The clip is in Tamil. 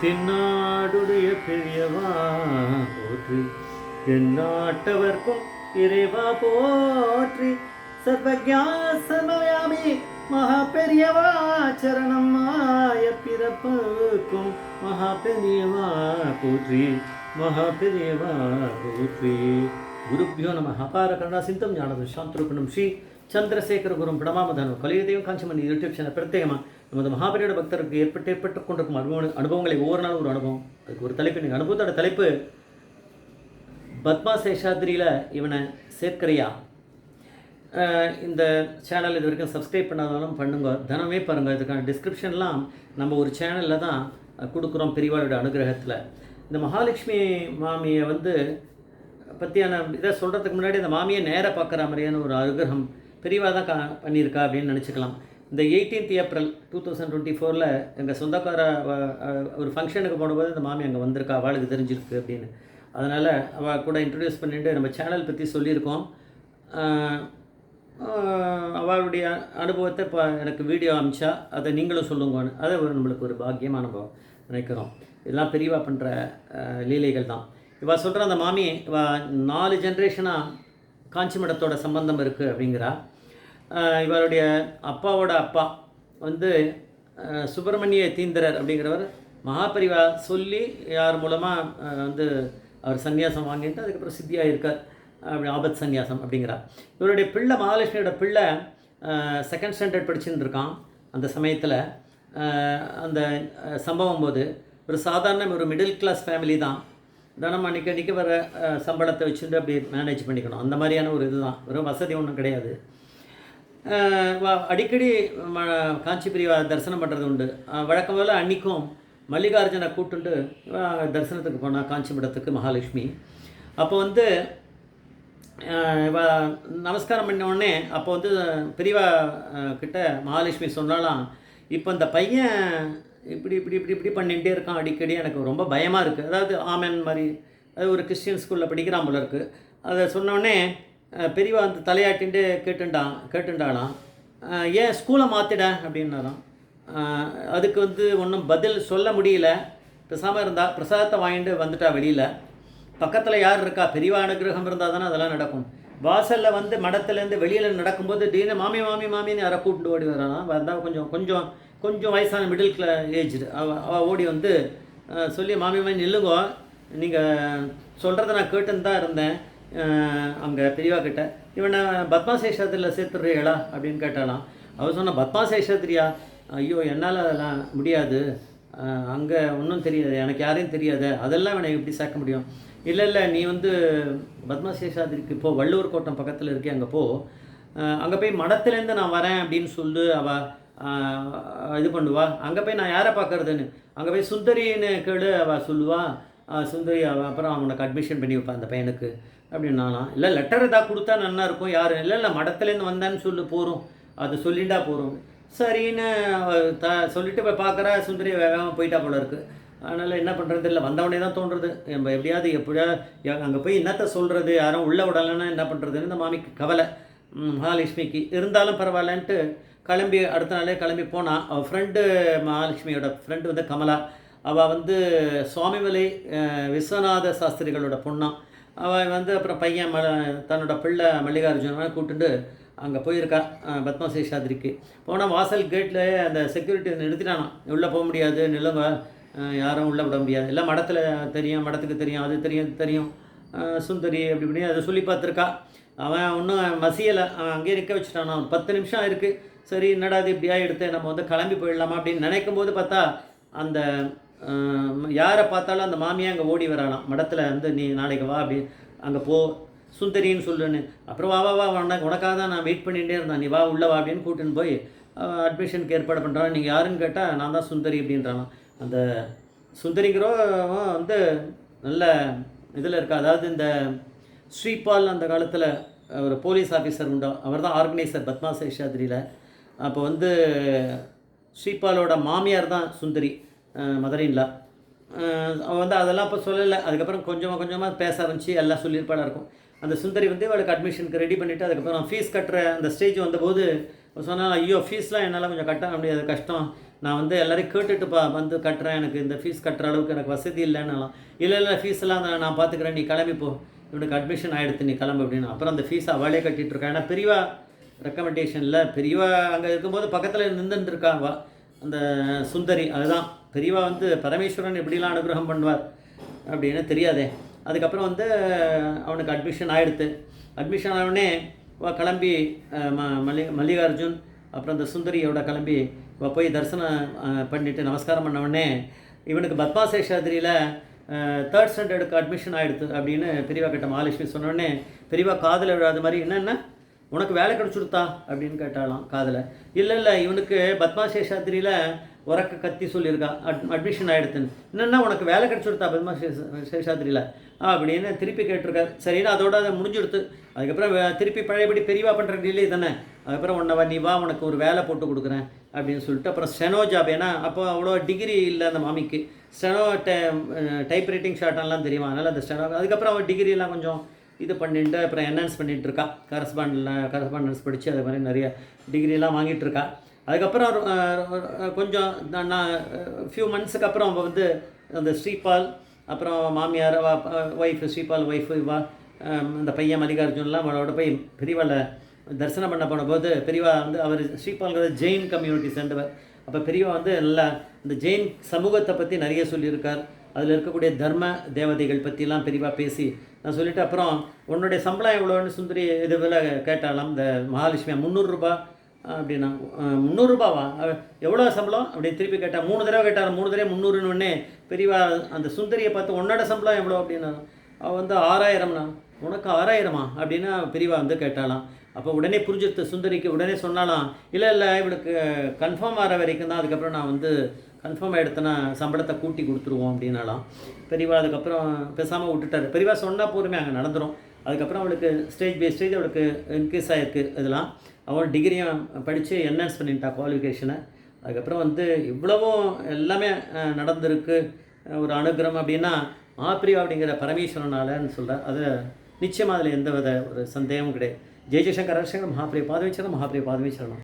தென்னாடுடைய பெரியவா போற்றி, தென்னாட்டவர்க்கும் இறைவா போற்றி, சர்வஜா சர்வயாமி மகா பெரியவா சரணம் மாய பிறப்புக்கும் மகா பெரியவா போற்றி, மகா பெரியவா போற்றி. குருப்பியோ நம. அபார கருணா சிந்தம் ஞானது சாந்தரூபணம் ஸ்ரீ சந்திரசேகர குரும் பிரணாமதனம் கலியுதயம் காஞ்சிமணி யூடியூப் சேனல் பிரத்யேகமாக நமது மகாபெரியோட பக்தருக்கு ஏற்பட்டு கொண்டிருக்கும் அனுபவங்களை ஒவ்வொரு நாளும் ஒரு அனுபவம். அதுக்கு ஒரு தலைப்பு, நீங்கள் அனுபவத்தோட தலைப்பு பத்மா சேஷாத்ரியில் இவனை சேர்க்கிறியா. இந்த சேனல் இது வரைக்கும் சப்ஸ்கிரைப் பண்ணாதாலும் பண்ணுங்க, தினமே பாருங்கள். இதுக்கான டிஸ்கிரிப்ஷன்லாம் நம்ம ஒரு சேனலில் தான் கொடுக்குறோம் பெரியவாளோட அனுகிரகத்தில். இந்த மகாலட்சுமி மாமியை பற்றியான இதை சொல்கிறதுக்கு முன்னாடி இந்த மாமியை நேராக பார்க்குற மாதிரியான ஒரு அனுகிரகம் பெரியவா தான் பண்ணியிருக்கா அப்படின்னு நினச்சிக்கலாம். இந்த 18th ஏப்ரல் 2024 எங்கள் சொந்தக்கார ஒரு ஃபங்க்ஷனுக்கு போனபோது இந்த மாமி அங்கே வந்திருக்கா, அவளுக்கு தெரிஞ்சிருக்கு அப்படின்னு. அதனால் அவள் கூட இன்ட்ரடியூஸ் பண்ணிட்டு நம்ம சேனல் பற்றி சொல்லியிருக்கோம். அவளுடைய அனுபவத்தை இப்போ எனக்கு வீடியோ அமிச்சா அதை நீங்களும் சொல்லுங்கன்னு, அதை நம்மளுக்கு ஒரு பாக்கியமாக நம்ம நினைக்கிறோம். இதெல்லாம் பெரியவா பண்ணுற லீலைகள் தான். இவள் சொல்கிற அந்த மாமி இவள் 4 ஜென்ரேஷனாக காஞ்சி மடத்தோட சம்பந்தம் இருக்குது அப்படிங்கிறா. இவருடைய அப்பாவோட அப்பா சுப்பிரமணிய தீந்திரர் அப்படிங்கிறவர் மகாபரிவா சொல்லி யார் மூலமாக அவர் சன்னியாசம் வாங்கிட்டு அதுக்கப்புறம் சித்தியாக இருக்கார், அப்படி ஆபத் சன்னியாசம் அப்படிங்கிறார். இவருடைய பிள்ளை மகாலட்சுமியோட பிள்ளை 2nd ஸ்டாண்டர்ட் படிச்சுட்டு இருக்கான். அந்த சமயத்தில் அந்த சம்பவம் போது ஒரு சாதாரண ஒரு மிடில் கிளாஸ் ஃபேமிலி தான், தினம் அன்றைக்கி வர சம்பளத்தை வச்சுட்டு அப்படி மேனேஜ் பண்ணிக்கணும். அந்த மாதிரியான ஒரு இதுதான், வெறும் வசதி ஒன்றும் கிடையாது. அடிக்கடி காஞ்சி பிரிவா தரிசனம் பண்ணுறது உண்டு. வழக்கம் போல் அன்றைக்கும் மல்லிகார்ஜுனை கூட்டுண்டு தரிசனத்துக்கு போனால் காஞ்சி மடத்துக்கு மகாலட்சுமி. அப்போ நமஸ்காரம் பண்ண உடனே அப்போ பெரியவா கிட்ட மகாலட்சுமி சொன்னாலாம், இப்போ இந்த பையன் இப்படி இப்படி இப்படி இப்படி பண்ணிகிட்டே இருக்கான், அடிக்கடி எனக்கு ரொம்ப பயமாக இருக்குது. அதாவது ஆமன் மாதிரி, அது ஒரு கிறிஸ்டியன் ஸ்கூலில் படிக்கிறான் போல இருக்குது. அதை சொன்னோடனே பெரியவா தலையாட்டின்ட்டு கேட்டுண்டாலாம், ஏன் ஸ்கூலை மாற்றிட அப்படின்னாராம். அதுக்கு ஒன்றும் பதில் சொல்ல முடியல. பேசாமல் இருந்தா, பிரசாதத்தை வாங்கிட்டு வந்துட்டா வெளியில். பக்கத்தில் யார் இருக்கா, பெரியவா அனுகிரகம் இருந்தால் தானே அதெல்லாம் நடக்கும். வாசலில் மடத்துலேருந்து வெளியில் நடக்கும்போது டீனு மாமி மாமி மாமின்னு யாரை கூப்பிட்டு ஓடி வரானா. வந்தால் கொஞ்சம் வயசான மிடில் ஏஜ்டு அவள் ஓடி சொல்லி மாமி மாமி நில்லுங்கோ, நீங்கள் சொல்கிறத நான் கேட்டுன்னு தான் இருந்தேன் அங்கே பெரியவா கிட்ட, இவனை பத்மா சேஷாத்திரியில் சேர்த்துடுறீங்களா அப்படின்னு கேட்டாலாம். அவள் சொன்ன, பத்மா சேஷாத்திரியா, ஐயோ என்னால் அதெல்லாம் முடியாது, அங்கே ஒன்றும் தெரியாது, எனக்கு யாரையும் தெரியாது, அதெல்லாம் இவனை எப்படி சேர்க்க முடியும். இல்லை நீ பத்மா சேஷாத்திரிக்கு போ, வள்ளுவர் கோட்டம் பக்கத்தில் இருக்கே, அங்கே போ, அங்கே போய் மடத்துலேருந்து நான் வரேன் அப்படின்னு சொல்லு. அவள் இது பண்ணுவா. அங்கே போய் நான் யாரை பார்க்குறதுன்னு அங்கே போய் சுந்தரின்னு கேளு, அவள் சொல்லுவா. சுந்தரி அப்புறம் அவனுக்கு அட்மிஷன் பண்ணி வைப்பான் அந்த பையனுக்கு அப்படின்னாலாம். இல்லை லெட்டர் எதாவது கொடுத்தா நல்லா இருக்கும். யார் இல்லை மடத்துலேருந்து வந்தான்னு சொல்லு, போகிறோம், அது சொல்லிட்டா போகிறோம். சரின்னு சொல்லிட்டு போய் பார்க்குறா. சுந்தரி வேகமாக போயிட்டா போல இருக்குது. அதனால் என்ன பண்ணுறது இல்லை, வந்தவனே தான் தோன்றுறது, நம்ம எப்படியாவது அங்கே போய் என்னத்தை சொல்கிறது, யாரும் உள்ளே விடலைன்னா என்ன பண்ணுறதுன்னு இந்த மாமிக்கு கவலை, மகாலட்சுமிக்கு. இருந்தாலும் பரவாயில்லன்ட்டு கிளம்பி அடுத்த நாளே கிளம்பி போனான். அவள் ஃப்ரெண்டு, மகாலட்சுமியோட ஃப்ரெண்டு கமலா. அவள் சுவாமிமலை விஸ்வநாத சாஸ்திரிகளோட பொண்ணான். அவள் அப்புறம் பையன் தன்னோட பிள்ளை மல்லிகார்ஜுன கூப்பிட்டுட்டு அங்கே போயிருக்கா பத்மா சேஷாத்ரிக்கு. போனால் வாசல் கேட்டில் அந்த செக்யூரிட்டி நிறுத்திட்டானான், உள்ளே போக முடியாது, நில்லுங்க, யாரும் உள்ளே விட முடியாது, எல்லாம் மடத்தில் தெரியும், மடத்துக்கு தெரியும், அது தெரியும் சுந்தரி அப்படி இப்படி அதை சொல்லி பார்த்துருக்கா. அவன் ஒன்றும் மசியலை, அவன் அங்கேயே நிற்க வச்சுட்டானா. 10 நிமிஷம் இருக்குது. சரி என்னடா இது இப்படியா எடுத்து நம்ம கிளம்பி போயிடலாமா அப்படின்னு நினைக்கும் போது பார்த்தா அந்த யாரை பார்த்தாலும் அந்த மாமியை அங்கே ஓடி வரானாம். மடத்தில் நீ நாளைக்கு வா அப்படி, அங்கே போ, சுந்தரின்னு சொல்லுன்னு. அப்புறம் வா உனக்காக தான் நான் வெயிட் பண்ணிகிட்டே இருந்தேன், நீ வா உள்ளே வா அப்படின்னு கூட்டின்னு போய் அட்மிஷனுக்கு ஏற்பாடு பண்ணுறான். நீங்கள் யாருன்னு கேட்டால் நான் தான் சுந்தரி அப்படின்றானா. அந்த சுந்தரிங்கிறவன் நல்ல இதில் இருக்கா. அதாவது இந்த ஸ்ரீபால் அந்த காலத்தில் ஒரு போலீஸ் ஆஃபீஸர் உண்டோ, அவர் தான் ஆர்கனைசர் பத்மா சேஷாத்ரியில். அப்போ ஸ்ரீபாலோட மாமியார் தான் சுந்தரி, மதுரையில். அவள் அதெல்லாம் இப்போ சொல்லலை. அதுக்கப்புறம் கொஞ்சமாக பேச ஆரம்பிச்சு எல்லாம் சொல்லியிருப்பாளாக இருக்கும். அந்த சுந்தரி அவளுக்கு அட்மிஷனுக்கு ரெடி பண்ணிவிட்டு அதுக்கப்புறம் ஃபீஸ் கட்டுற அந்த ஸ்டேஜ் வந்தபோது சொன்னால், ஐயோ ஃபீஸ்லாம் என்னால் கொஞ்சம் கட்ட முடியாது, கஷ்டம், நான் வந்து எல்லாரையும் கேட்டுட்டு வந்து கட்டுறேன், எனக்கு இந்த ஃபீஸ் கட்டுற அளவுக்கு எனக்கு வசதி இல்லைன்னாலாம். இல்லை ஃபீஸெல்லாம் நான் பார்த்துக்கிறேன், நீ கிளம்பி போ, இவனுக்கு அட்மிஷன் ஆகிடுது, நீ கிளம்பு அப்படின்னு. அப்புறம் அந்த ஃபீஸ் அவளே கட்டிகிட்டு இருக்கா. ஏன்னா பெரியவா ரெக்கமெண்டேஷனில் பெரியவா அங்கே இருக்கும்போது பக்கத்தில் நின்றுருக்கா அந்த சுந்தரி. அதுதான் பெரியவா வந்து பரமேஸ்வரன் எப்படிலாம் அனுகிரகம் பண்ணுவார் அப்படின்னு தெரியாதே. அதுக்கப்புறம் வந்து அவனுக்கு அட்மிஷன் ஆகிடுது. அட்மிஷன் ஆனவுடனே கிளம்பி மல்லிகார்ஜுன் அப்புறம் இந்த சுந்தரியோட கிளம்பி போய் தரிசனம் பண்ணிவிட்டு நமஸ்காரம் பண்ணவுடனே இவனுக்கு பத்மாசேஷாதிரியில் 3rd ஸ்டாண்டர்டுக்கு அட்மிஷன் ஆகிடுது அப்படின்னு பெரியவா கிட்ட மகாலட்சுமி சொன்னோடனே பெரியவா காதில் விழாத மாதிரி என்னென்ன உனக்கு வேலை கிடச்சுடுத்தா அப்படின்னு கேட்டாலாம் காதில். இல்லை இவனுக்கு பத்மாசேஷாதிரியில் உறக்க கத்தி சொல்லியிருக்கா அட்மிஷன் ஆகிடுதுன்னு. என்னென்னா உனக்கு வேலை கிடச்சுடுத்தா பத்மாசேஷாதிரியில் அப்படின்னு திருப்பி கேட்டிருக்காரு. சரின்னு அதோட அதை முடிஞ்சுடுத்து. அதுக்கப்புறம் திருப்பி பழையபடி பெரியவா பண்ணுற டிலே தானே. அதுக்கப்புறம் நீ வா, உனக்கு ஒரு வேலை போட்டு கொடுக்குறேன் அப்படின்னு சொல்லிட்டு அப்புறம் ஸ்டெனோ ஜாப். ஏன்னா அப்போ அவ்வளோ டிகிரி இல்லை அந்த மாமிக்கு. ஸ்டெனோ டைப் ரைட்டிங் ஷார்ட்லாம் தெரியுமா, அதனால் அந்த ஸ்டெனோ. அதுக்கப்புறம் அவள் டிகிரியெலாம் கொஞ்சம் இது பண்ணிட்டு அப்புறம் என்ஹான்ஸ் பண்ணிகிட்ருக்கா. கரஸ்பாண்டன்ஸ் படித்து அது மாதிரி நிறைய டிகிரியெலாம் வாங்கிட்டுருக்கா. அதுக்கப்புறம் கொஞ்சம் நான் ஃபியூ மந்த்ஸுக்கு அப்புறம் அவள் வந்து அந்த ஸ்ரீபால் அப்புறம் மாமியார் ஒய்ஃபு ஸ்ரீபால் ஒய்ஃபு இந்த பையன் மல்லிகார்ஜுன்லாம் அவளோட போய் பெரியவாளை தரிசனம் பண்ண போனபோது பெரியவா வந்து அவர் ஸ்ரீபால்கிற ஜெயின் கம்யூனிட்டி சேர்ந்தவர். அப்போ பெரியவா வந்து நல்லா இந்த ஜெயின் சமூகத்தை பற்றி நிறைய சொல்லியிருக்கார். அதில் இருக்கக்கூடிய தர்ம தேவதைகள் பற்றிலாம் பெரியவா பேசி நான் சொல்லிவிட்டு அப்புறம் உன்னுடைய சம்பளம் எவ்வளோன்னு சுந்தரி இது போல் கேட்டாலாம் இந்த மகாலட்சுமியா. 300 ரூபா அப்படின்னா. 300 ரூபாவா, எவ்வளோ சம்பளம் அப்படின்னு திருப்பி கேட்டால் 3 தடவை கேட்டார். 3 தடவை 300ன்னு பெரியவா அந்த சுந்தரியை பார்த்து உன்னோட சம்பளம் எவ்வளோ அப்படின்னா அவள் வந்து 6000ண்ணா. உனக்கு 6000மா அப்படின்னு பெரியவா வந்து கேட்டாலாம். அப்போ உடனே புரிஞ்சுட்டு சுந்தரிக்கு உடனே சொன்னாலாம், இல்லை இவளுக்கு கன்ஃபார்ம் ஆகிற வரைக்கும் தான், அதுக்கப்புறம் நான் வந்து கன்ஃபார்ம் ஆகிடுத்தேன்னா சம்பளத்தை கூட்டி கொடுத்துருவோம் அப்படின்னாலாம். பெரியவா அதுக்கப்புறம் பேசாமல் விட்டுட்டார். பெரியவா சொன்னால் போருமே அங்கே நடந்துடும். அதுக்கப்புறம் அவளுக்கு ஸ்டேஜ் பை ஸ்டேஜ் அவளுக்கு இன்க்ரீஸ் ஆகிருக்கு. இதெல்லாம் அவள் டிகிரியும் படித்து என்ஹான்ஸ் பண்ணிட்டா குவாலிஃபிகேஷனை. அதுக்கப்புறம் வந்து இவ்வளவும் எல்லாமே நடந்திருக்கு ஒரு அனுகிரகம் அப்படின்னா மகாபிரிவா அப்படிங்கிற பரமேஸ்வரனாலன்னு சொல்கிறார். அது நிச்சயமாக அதில் எந்த வித ஒரு சந்தேகமும் கிடையாது. ஜெய ஜெயசங்கர் மகாபிரிவா பாதமேச்சரணம்.